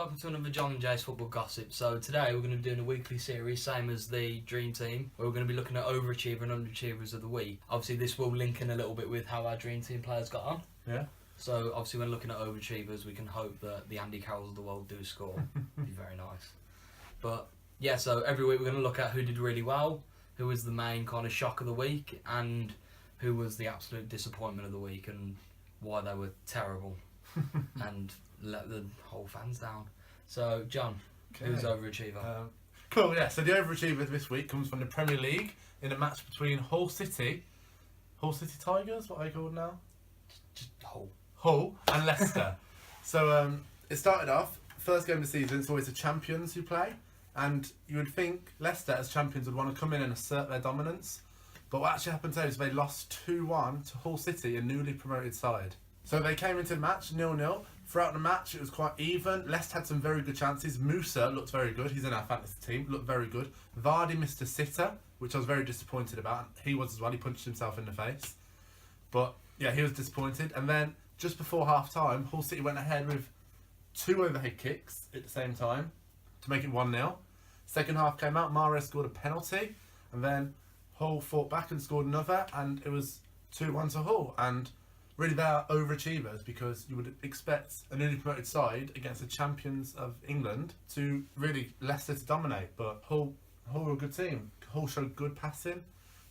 welcome to another John and Jay's Football Gossip. So today we're going to be doing a weekly series, same as the Dream Team, where we're going to be looking at overachiever and underachievers of the week. Obviously this will link in a little bit with how our Dream Team players got on. Yeah. So obviously when looking at overachievers, we can hope that the Andy Carrolls of the world do score. It'd be very nice. But yeah, so every week we're going to look at who did really well, who was the main kind of shock of the week, and who was the absolute disappointment of the week and why they were terrible and let the whole fans down. So, John, who's overachiever? Cool, yeah. So the overachiever this week comes from the Premier League in a match between Hull City Tigers, what are they called now? Just Hull. Hull and Leicester. So it started off, first game of the season, it's always the champions who play, and you would think Leicester as champions would want to come in and assert their dominance, but what actually happened today is they lost 2-1 to Hull City, a newly promoted side. So they came into the match 0-0. Throughout the match, it was quite even. Leicester had some very good chances. Musa looked very good. He's in our fantasy team. Looked very good. Vardy missed a sitter, which I was very disappointed about. He was as well. He punched himself in the face. But yeah, he was disappointed. And then just before half time, Hull City went ahead with 2 overhead kicks at the same time to make it 1-0. Second half came out. Mahrez scored a penalty, and then Hull fought back and scored another, and it was 2-1 to Hull. And really, they are overachievers because you would expect a newly promoted side against the champions of England to really Leicester to dominate. But Hull were a good team. Hull showed good passing,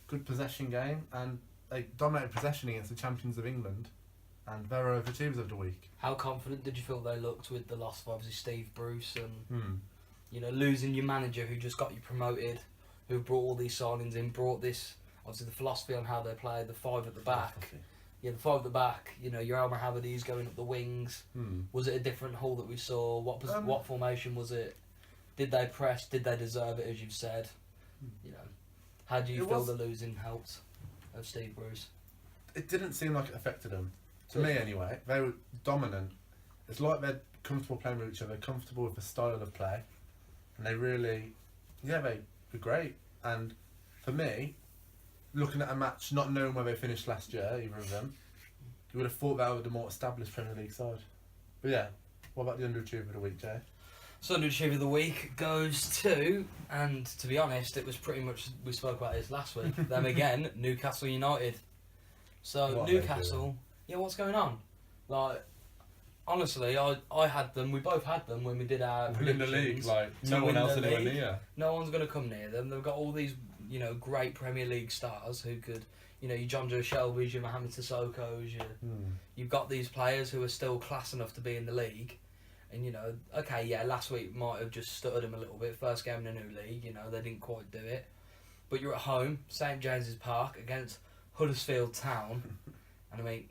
good possession game, and they dominated possession against the champions of England. And they were overachievers of the week. How confident did you feel they looked with the loss of obviously Steve Bruce and you know, losing your manager who just got you promoted, who brought all these signings in, brought this obviously the philosophy on how they played, the 5 at the back. Yeah, the 5 at the back, you know, your El Mohammadi's going up the wings. Was it a different Hull that we saw? What formation was it? Did they press? Did they deserve it, as you've said? You know, how do you feel the losing helped of Steve Bruce? It didn't seem like it affected them. To me, anyway. They were dominant. It's like they're comfortable playing with each other, comfortable with the style of play. And they really, they were great. And for me, looking at a match, not knowing where they finished last year, either of them, you would have thought that was the more established Premier League side. But yeah, what about the underachiever of the week, Jay? So underachiever of the week goes to, and to be honest, it was pretty much, we spoke about this last week, them again, Newcastle United. So What Newcastle, what's going on? Like, honestly, I had them, we both had them when we did our Winning the league, like no one else anywhere near. No one's going to come near them. They've got all these, you know, great Premier League stars who could, you know, your John Joe Shelby's, your Mohamed Sissoko's, you've got these players who are still class enough to be in the league. And, you know, okay, yeah, last week might have just stuttered them a little bit. First game in a new league, you know, they didn't quite do it. But you're at home, St James's Park, against Huddersfield Town. And I mean,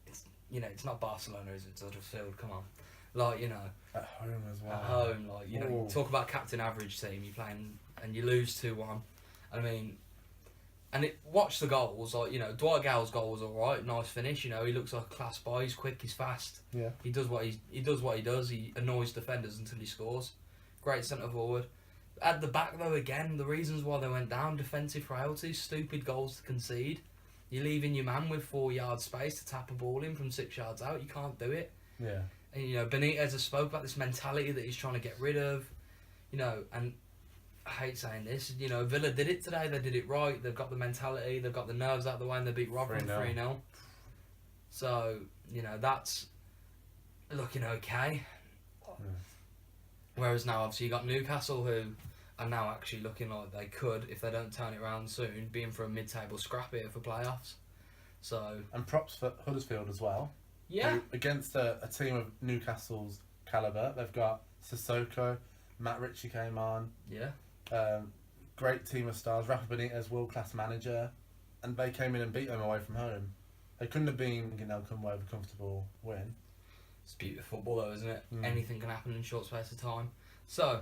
it's, you know, it's not Barcelona, is it? It's Huddersfield, come on. Like, you know. At home as well. At home, like, you know, you talk about captain average team, you're playing and you lose 2-1. I mean, and watch the goals, like, you know, Dwight Gale's goal was alright, nice finish, you know, he looks like a class boy, he's quick, he's fast. Yeah. He does what he does, he annoys defenders until he scores. Great centre forward. At the back though, again, the reasons why they went down, defensive frailty, stupid goals to concede. You're leaving your man with 4 yards space to tap a ball in from 6 yards out, you can't do it. Yeah. And, you know, Benitez has spoke about this mentality that he's trying to get rid of, you know, and I hate saying this, you know, Villa did it today, they did it right, they've got the mentality, they've got the nerves out of the way, and they beat Rotherham 3-0. So, you know, that's looking okay. Whereas now, obviously, you got Newcastle, who are now actually looking like they could, if they don't turn it around soon, be in for a mid-table scrap here for playoffs. So, and props for Huddersfield as well. Yeah. Against a team of Newcastle's calibre, they've got Sissoko, Matt Ritchie came on. Yeah. Great team of stars. Rafa Benitez, world-class manager. And they came in and beat them away from home. They couldn't have been, you know, come away with a comfortable win. It's beautiful football though, isn't it? Anything can happen in a short space of time. So,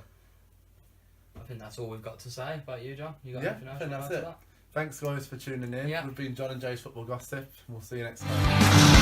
I think that's all we've got to say about you, John. You got anything else? I think that's it. That? Thanks guys for tuning in. Yeah. We've been John and Jay's Football Gossip. We'll see you next time.